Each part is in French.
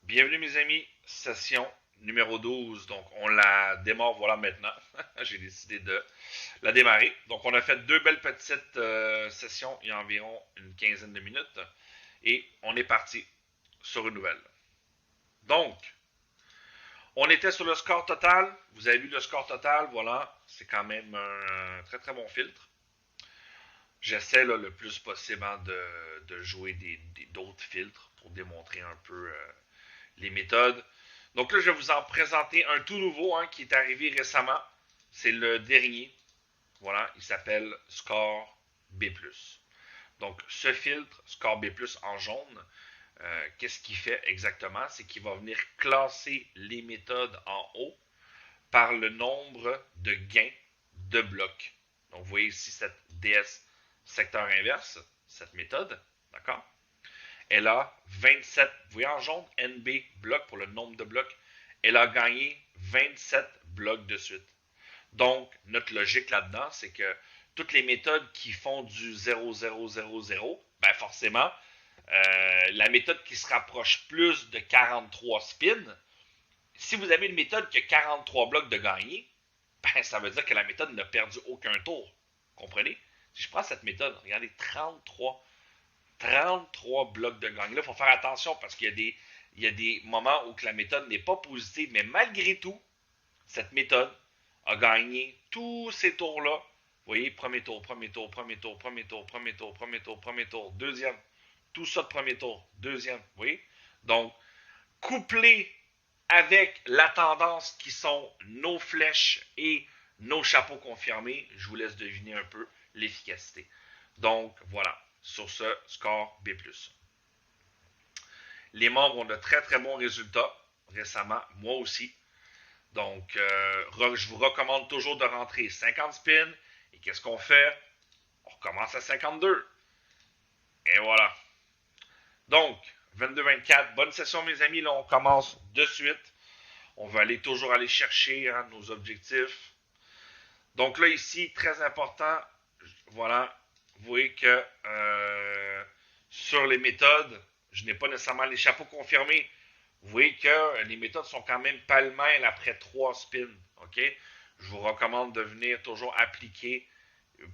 Bienvenue mes amis, session numéro 12. Donc on la démarre voilà maintenant. J'ai décidé de la démarrer. Donc on a fait deux belles petites sessions il y a environ une quinzaine de minutes. Et on est parti sur une nouvelle. Donc, on était sur le score total. Vous avez vu le score total, voilà. C'est quand même un très très bon filtre. J'essaie là, le plus possible de jouer d'autres filtres pour démontrer un peu les méthodes. Donc là, je vais vous en présenter un tout nouveau qui est arrivé récemment. C'est le dernier. Voilà, il s'appelle Score B+. Donc, ce filtre, Score B+, en jaune, qu'est-ce qu'il fait exactement? C'est qu'il va venir classer les méthodes en haut par le nombre de gains de blocs. Donc, vous voyez ici cette DS secteur inverse, cette méthode, d'accord? Elle a 27, vous voyez en jaune, NB blocs pour le nombre de blocs. Elle a gagné 27 blocs de suite. Donc, notre logique là-dedans, c'est que toutes les méthodes qui font du 0,0,0,0, ben forcément, la méthode qui se rapproche plus de 43 spins, si vous avez une méthode qui a 43 blocs de gagner, ben ça veut dire que la méthode n'a perdu aucun tour. Comprenez? Si je prends cette méthode, regardez, 33 blocs de gagne. Là, il faut faire attention parce il y a des moments où que la méthode n'est pas positive, mais malgré tout, cette méthode a gagné tous ces tours-là. Vous voyez, premier tour, premier tour, premier tour, premier tour, premier tour, premier tour, premier tour, deuxième. Tout ça de premier tour, deuxième. Vous voyez? Donc, couplé avec la tendance qui sont nos flèches et nos chapeaux confirmés, je vous laisse deviner un peu l'efficacité. Donc, voilà, sur ce score B+. Les membres ont de très très bons résultats récemment, moi aussi. Donc, je vous recommande toujours de rentrer 50 spins. Et qu'est-ce qu'on fait? On recommence à 52. Et voilà. Donc, 22-24, bonne session mes amis. Là, on commence de suite. On va toujours aller chercher nos objectifs. Donc là, ici, très important, voilà, vous voyez que sur les méthodes, je n'ai pas nécessairement les chapeaux confirmés. Vous voyez que les méthodes sont quand même pêle-mêle après 3 spins. OK? Je vous recommande de venir toujours appliquer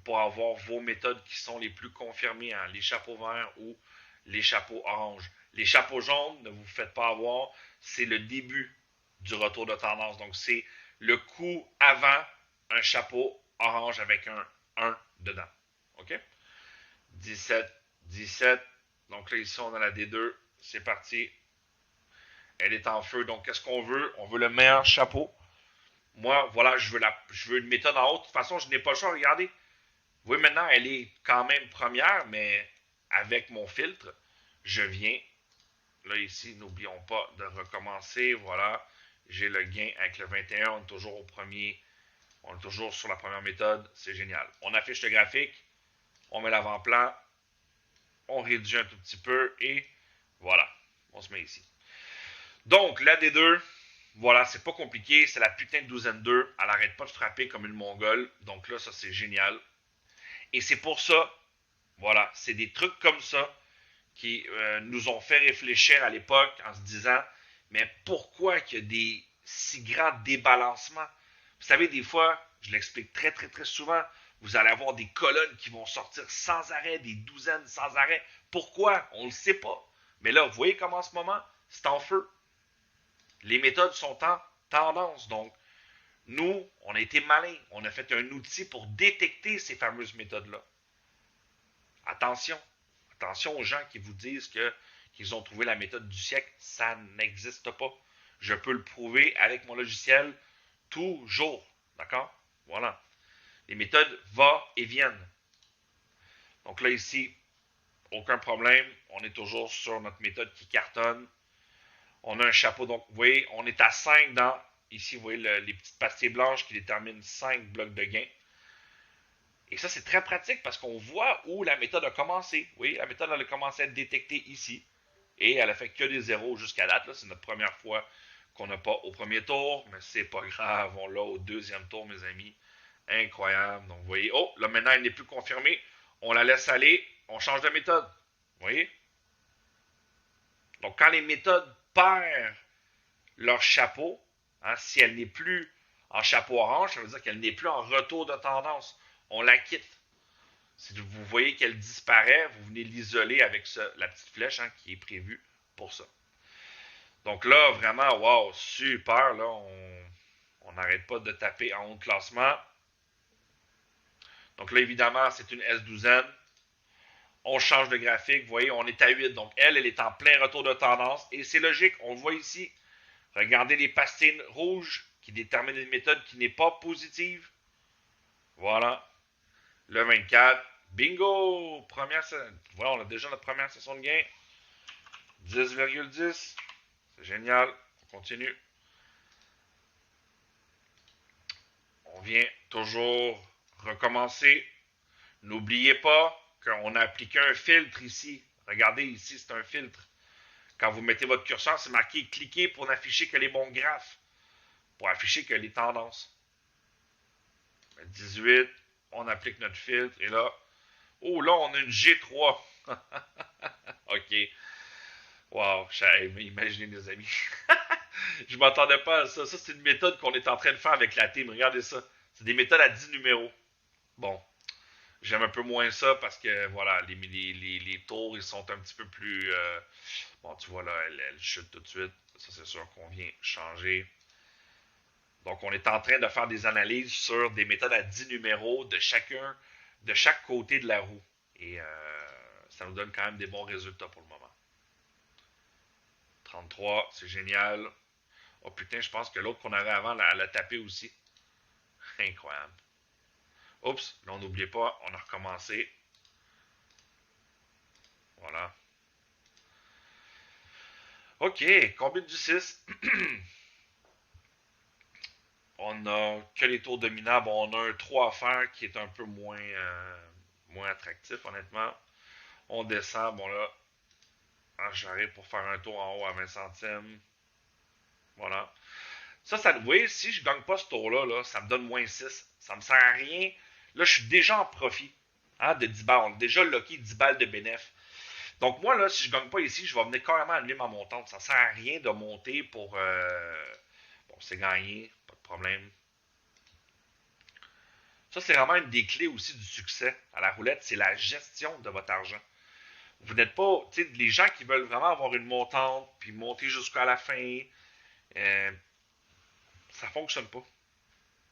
pour avoir vos méthodes qui sont les plus confirmées, les chapeaux verts ou les chapeaux orange. Les chapeaux jaunes, ne vous faites pas avoir, c'est le début du retour de tendance. Donc, c'est le coup avant un chapeau orange avec un 1 dedans. OK? 17, 17. Donc là, ici, on a la D2. C'est parti. Elle est en feu. Donc, qu'est-ce qu'on veut? On veut le meilleur chapeau. Moi, voilà, je veux une méthode en haut. De toute façon, je n'ai pas le choix. Regardez. Oui, maintenant, elle est quand même première, mais avec mon filtre, je viens. Là, ici, n'oublions pas de recommencer. Voilà. J'ai le gain avec le 21. On est toujours au premier. On est toujours sur la première méthode. C'est génial. On affiche le graphique. On met l'avant-plan. On réduit un tout petit peu. Et voilà. On se met ici. Donc, la D2, voilà, c'est pas compliqué. C'est la putain de douzaine 2. Elle arrête pas de frapper comme une mongole. Donc là, ça, c'est génial. Et c'est pour ça, voilà, c'est des trucs comme ça qui nous ont fait réfléchir à l'époque en se disant, mais pourquoi qu'il y a des si grands débalancements? Vous savez, des fois, je l'explique très très très souvent, vous allez avoir des colonnes qui vont sortir sans arrêt, des douzaines sans arrêt. Pourquoi? On ne le sait pas. Mais là, vous voyez comment en ce moment, c'est en feu. Les méthodes sont en tendance. Donc, nous, on a été malins. On a fait un outil pour détecter ces fameuses méthodes-là. Attention. Attention aux gens qui vous disent qu'ils ont trouvé la méthode du siècle. Ça n'existe pas. Je peux le prouver avec mon logiciel toujours. D'accord? Voilà. Les méthodes vont et viennent. Donc là, ici, aucun problème. On est toujours sur notre méthode qui cartonne. On a un chapeau. Donc, vous voyez, on est à 5 dans. Ici, vous voyez les petites pastilles blanches qui déterminent 5 blocs de gain. Et ça, c'est très pratique parce qu'on voit où la méthode a commencé. Oui, la méthode elle a commencé à être détectée ici. Et elle a fait que des zéros jusqu'à date. Là. C'est notre première fois qu'on n'a pas au premier tour, mais c'est pas grave. On l'a au deuxième tour, mes amis. Incroyable. Donc, vous voyez, oh, là maintenant, elle n'est plus confirmée. On la laisse aller. On change de méthode. Vous voyez? Donc, quand les méthodes perd leur chapeau, hein, si elle n'est plus en chapeau orange, ça veut dire qu'elle n'est plus en retour de tendance. On la quitte. Si vous voyez qu'elle disparaît, vous venez l'isoler avec la petite flèche hein, qui est prévue pour ça. Donc là, vraiment, wow, super. Là, on n'arrête pas de taper en haut de classement. Donc là, évidemment, c'est une S12N. On change de graphique. Vous voyez, on est à 8. Donc elle est en plein retour de tendance. Et c'est logique, on le voit ici. Regardez les pastilles rouges qui déterminent une méthode qui n'est pas positive. Voilà. Le 24. Bingo! Voilà, on a déjà notre première session de gain. 10,10. C'est génial. On continue. On vient toujours recommencer. N'oubliez pas qu'on a appliqué un filtre ici. Regardez ici, c'est un filtre. Quand vous mettez votre curseur, c'est marqué cliquez pour n'afficher que les bons graphes. Pour afficher que les tendances. 18, on applique notre filtre. Et là, oh là, on a une G3. OK. Wow, imaginez les amis. Je m'attendais pas à ça. Ça, c'est une méthode qu'on est en train de faire avec la team. Regardez ça. C'est des méthodes à 10 numéros. Bon, j'aime un peu moins ça parce que, voilà, les tours, ils sont un petit peu plus... bon, tu vois, là, elle chute tout de suite. Ça, c'est sûr qu'on vient changer. Donc, on est en train de faire des analyses sur des méthodes à 10 numéros de chaque côté de la roue. Et ça nous donne quand même des bons résultats pour le moment. 33, c'est génial. Oh putain, je pense que l'autre qu'on avait avant, elle a tapé aussi. Incroyable. Oups, là on n'oubliait pas, on a recommencé. Voilà. OK, combine du 6. On a que les tours dominants. Bon, on a un 3 à faire qui est un peu moins attractif, honnêtement. On descend, bon là, j'arrive pour faire un tour en haut à 20 centimes. Voilà. Ça, vous voyez, si je gagne pas ce tour-là, là, ça me donne moins 6. Ça me sert à rien. Là, je suis déjà en profit hein, de 10 balles. On a déjà locké 10 balles de bénéf. Donc moi, là, si je gagne pas ici, je vais venir carrément annuler ma montante. Ça sert à rien de monter pour... bon, c'est gagné, pas de problème. Ça, c'est vraiment une des clés aussi du succès à la roulette, c'est la gestion de votre argent. Vous n'êtes pas, tu sais, les gens qui veulent vraiment avoir une montante, puis monter jusqu'à la fin, ça fonctionne pas.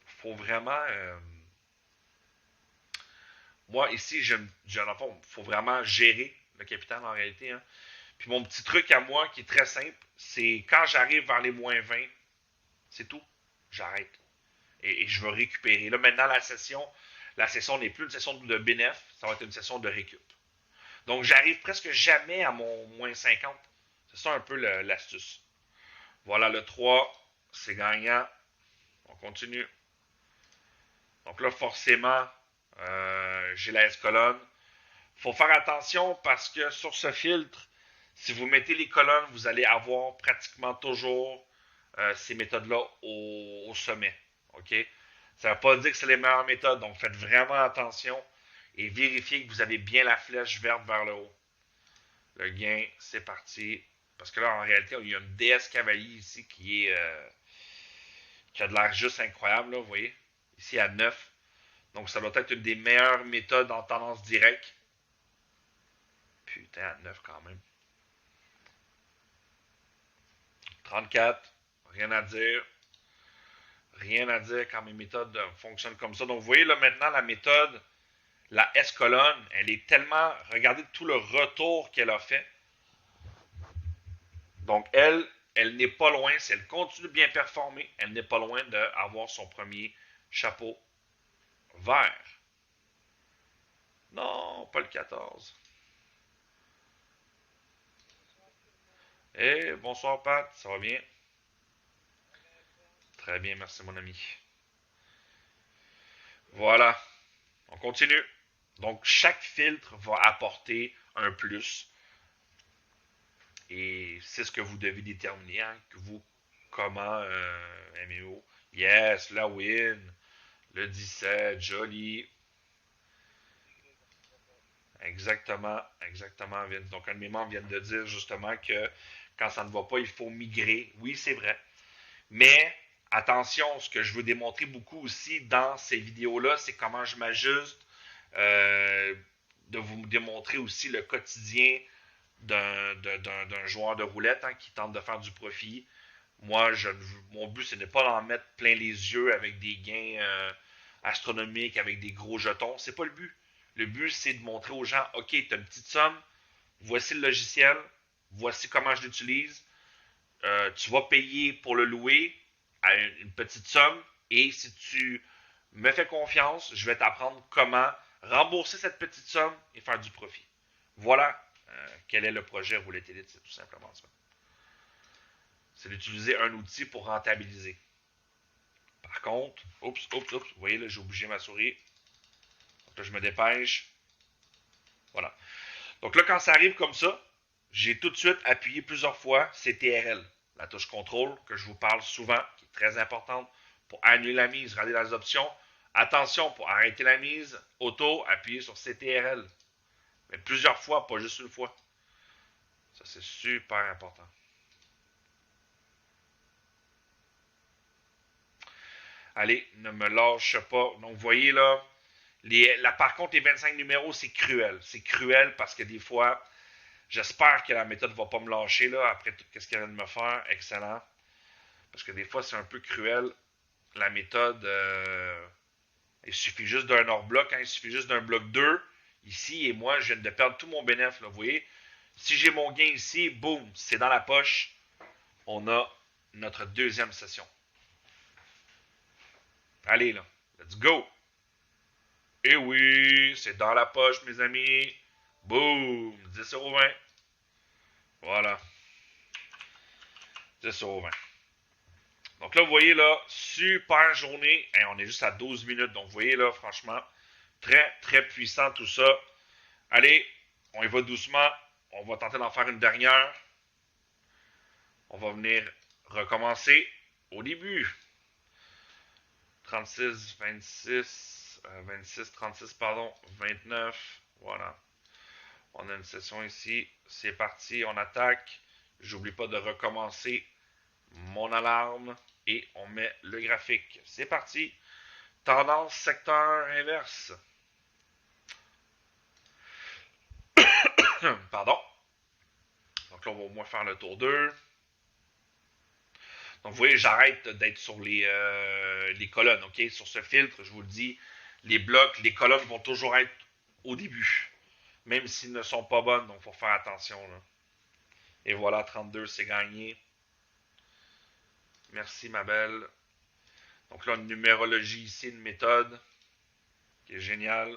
Faut vraiment, moi ici, faut vraiment gérer le capital en réalité. Hein. Puis mon petit truc à moi qui est très simple, c'est quand j'arrive vers les moins 20, c'est tout, j'arrête. Et je veux récupérer. Là maintenant la session n'est plus une session de bénéf, ça va être une session de récup. Donc, j'arrive presque jamais à mon moins 50. C'est ça un peu l'astuce. Voilà, le 3, c'est gagnant. On continue. Donc là, forcément, j'ai la S-colonne. Il faut faire attention parce que sur ce filtre, si vous mettez les colonnes, vous allez avoir pratiquement toujours ces méthodes-là au sommet. OK? Ça ne veut pas dire que c'est les meilleures méthodes, donc faites vraiment attention et vérifiez que vous avez bien la flèche verte vers le haut. Le gain, c'est parti. Parce que là, en réalité, il y a une DS cavalier ici qui a de l'air juste incroyable, là, vous voyez. Ici à 9. Donc, ça doit être une des meilleures méthodes en tendance directe. Putain, à 9 quand même. 34. Rien à dire. Rien à dire quand mes méthodes fonctionnent comme ça. Donc, vous voyez là maintenant la méthode, la S-colonne, elle est tellement... Regardez tout le retour qu'elle a fait. Donc, elle n'est pas loin, si elle continue de bien performer, elle n'est pas loin d'avoir son premier chapeau vert. Non, pas le 14. Eh, bonsoir Pat, ça va bien? Très bien, merci mon ami. Voilà, on continue. Donc, chaque filtre va apporter un plus. Et c'est ce que vous devez déterminer, hein, que vous, comment MMO. Yes, la win, le 17, joli. Exactement, exactement, Vince. Donc, un de mes membres vient de dire justement que Quand ça ne va pas, il faut migrer. Oui, c'est vrai. Mais attention, ce que je veux démontrer beaucoup aussi dans ces vidéos-là, c'est comment je m'ajuste, euh, de vous démontrer aussi le quotidien d'un joueur de roulette qui tente de faire du profit. Moi, mon but, ce n'est pas d'en mettre plein les yeux avec des gains astronomiques, avec des gros jetons. C'est pas le but. Le but, c'est de montrer aux gens, OK, tu as une petite somme, voici le logiciel, voici comment je l'utilise. Tu vas payer pour le louer à une petite somme et si tu me fais confiance, je vais t'apprendre comment rembourser cette petite somme et faire du profit. Voilà quel est le projet Roulette Elite, c'est tout simplement ça. C'est d'utiliser un outil pour rentabiliser. Par contre, oups, vous voyez là, j'ai bougé ma souris. Donc là, je me dépêche. Voilà. Donc là, quand ça arrive comme ça, j'ai tout de suite appuyé plusieurs fois CTRL, la touche contrôle que je vous parle souvent, qui est très importante pour annuler la mise, regarder les options. Attention, pour arrêter la mise, auto, appuyez sur CTRL. Mais plusieurs fois, pas juste une fois. Ça, c'est super important. Allez, ne me lâche pas. Donc, vous voyez là, par contre, les 25 numéros, c'est cruel. C'est cruel parce que des fois, j'espère que la méthode ne va pas me lâcher là, après tout ce qu'elle vient de me faire. Excellent. Parce que des fois, c'est un peu cruel. La méthode, il suffit juste d'un hors bloc. Il suffit juste d'un bloc 2 ici. Et moi, je viens de perdre tout mon bénéfice. Vous voyez, si j'ai mon gain ici, boum, c'est dans la poche. On a notre deuxième session. Allez là, let's go! Et oui, c'est dans la poche, mes amis. Boum, 10,20 €. Voilà, 10,20 €. Donc là, vous voyez là, super journée. Et on est juste à 12 minutes. Donc vous voyez là, franchement, très, très puissant tout ça. Allez, on y va doucement. On va tenter d'en faire une dernière. On va venir recommencer au début. 36, 26, 26, 36, pardon, 29. Voilà. On a une session ici. C'est parti, on attaque. J'oublie pas de recommencer mon alarme et on met le graphique. C'est parti. Tendance secteur inverse. Pardon. Donc là, on va au moins faire le tour 2. Donc vous voyez, j'arrête d'être sur les colonnes. OK? Sur ce filtre, je vous le dis, les blocs, les colonnes vont toujours être au début. Même s'ils ne sont pas bonnes. Donc il faut faire attention. Là. Et voilà, 32, c'est gagné. Merci, ma belle. Donc là, une numérologie ici, une méthode qui est géniale.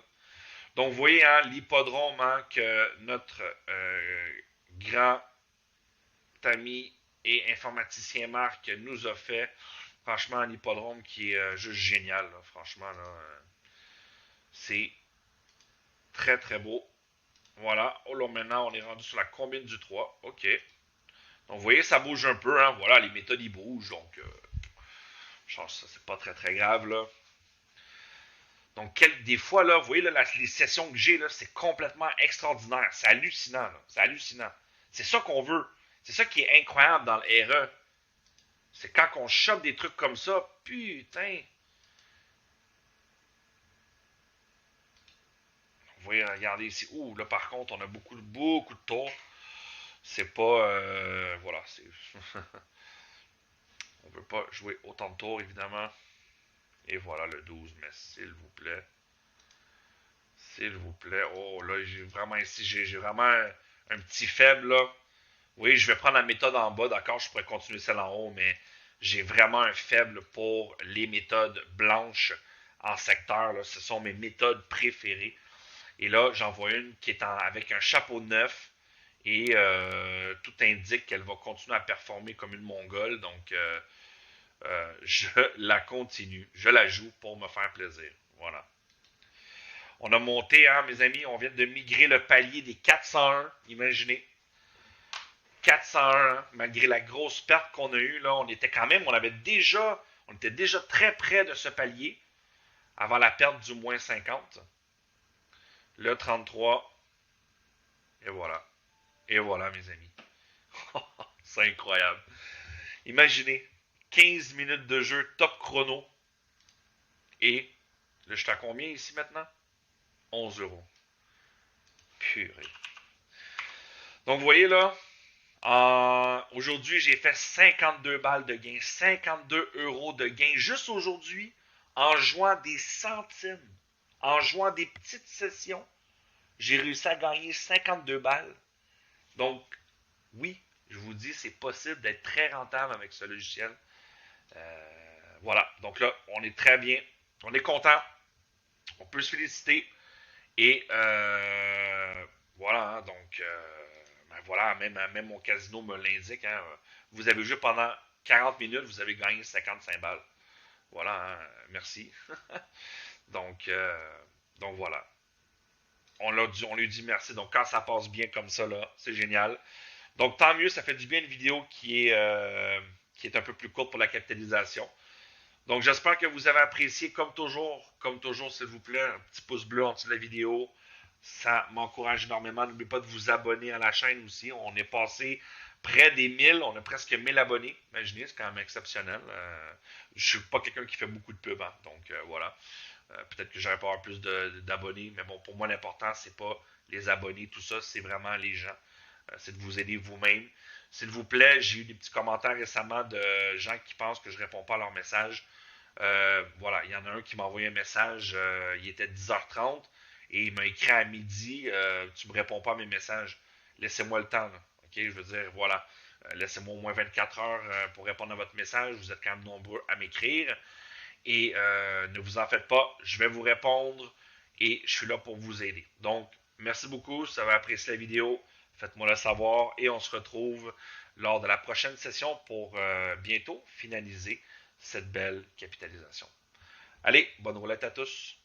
Donc, vous voyez, l'hippodrome que notre grand ami et informaticien Marc nous a fait. Franchement, un hippodrome qui est juste génial. Là. Franchement, là, c'est très, très beau. Voilà. Oh là, maintenant, on est rendu sur la combine du 3. OK. Donc, vous voyez, ça bouge un peu. Voilà, les méthodes, ils bougent. Donc, je pense que ça, c'est pas très, très grave, là. Donc, des fois, là, vous voyez, là, les sessions que j'ai, là, c'est complètement extraordinaire. C'est hallucinant, là. C'est hallucinant. C'est ça qu'on veut. C'est ça qui est incroyable dans le RE. C'est quand on chope des trucs comme ça, putain. Vous voyez, regardez ici. Ouh, là, par contre, on a beaucoup de tours. C'est pas... voilà, c'est... on veut pas jouer autant de tours, évidemment. Et voilà le 12, mais s'il vous plaît. S'il vous plaît. Oh, là, j'ai vraiment ici, j'ai vraiment un petit faible, là. Oui, je vais prendre la méthode en bas, d'accord, je pourrais continuer celle en haut, mais j'ai vraiment un faible pour les méthodes blanches en secteur, là. Ce sont mes méthodes préférées. Et là, j'en vois une qui est avec un chapeau neuf et tout indique qu'elle va continuer à performer comme une mongole, donc je la continue, je la joue pour me faire plaisir. Voilà. On a monté, mes amis, on vient de migrer le palier des 401, imaginez. 401, malgré la grosse perte qu'on a eue, là, on était déjà très près de ce palier avant la perte du moins 50. Le 33, et voilà. Et voilà, mes amis. C'est incroyable. Imaginez, 15 minutes de jeu top chrono. Et là, je suis à combien ici maintenant? 11 €. Purée. Donc, vous voyez là, aujourd'hui, j'ai fait 52 balles de gain, 52 € de gain juste aujourd'hui en jouant des centimes, en jouant des petites sessions. J'ai réussi à gagner 52 balles. Donc, oui, je vous dis, c'est possible d'être très rentable avec ce logiciel. Voilà, donc là, on est très bien, on est content, on peut se féliciter. Et voilà, hein, donc ben voilà, même mon casino me l'indique. Hein, vous avez joué pendant 40 minutes, vous avez gagné 55 balles. Voilà, hein, merci. donc, euh, donc voilà. On lui dit merci. Donc quand ça passe bien comme ça, là, c'est génial. Donc tant mieux, ça fait du bien une vidéo qui est un peu plus courte pour la capitalisation. Donc j'espère que vous avez apprécié comme toujours s'il vous plaît, un petit pouce bleu en dessous de la vidéo. Ça m'encourage énormément. N'oubliez pas de vous abonner à la chaîne aussi. On est passé près des 1000, on a presque 1000 abonnés. Imaginez, c'est quand même exceptionnel. Je suis pas quelqu'un qui fait beaucoup de pub, hein, donc voilà. Peut-être que j'aurais pas avoir plus d'abonnés, mais bon, pour moi l'important c'est pas les abonnés, tout ça, c'est vraiment les gens. C'est de vous aider vous-même. S'il vous plaît, j'ai eu des petits commentaires récemment de gens qui pensent que je réponds pas à leurs messages. Voilà, il y en a un qui m'a envoyé un message, il était 10h30 et il m'a écrit à midi, tu me réponds pas à mes messages. Laissez-moi le temps. Là. Ok, je veux dire, voilà. Laissez-moi au moins 24 heures pour répondre à votre message. Vous êtes quand même nombreux à m'écrire. Et ne vous en faites pas, je vais vous répondre et je suis là pour vous aider. Donc, merci beaucoup, si vous avez apprécié la vidéo, faites-moi le savoir et on se retrouve lors de la prochaine session pour bientôt finaliser cette belle capitalisation. Allez, bonne roulette à tous!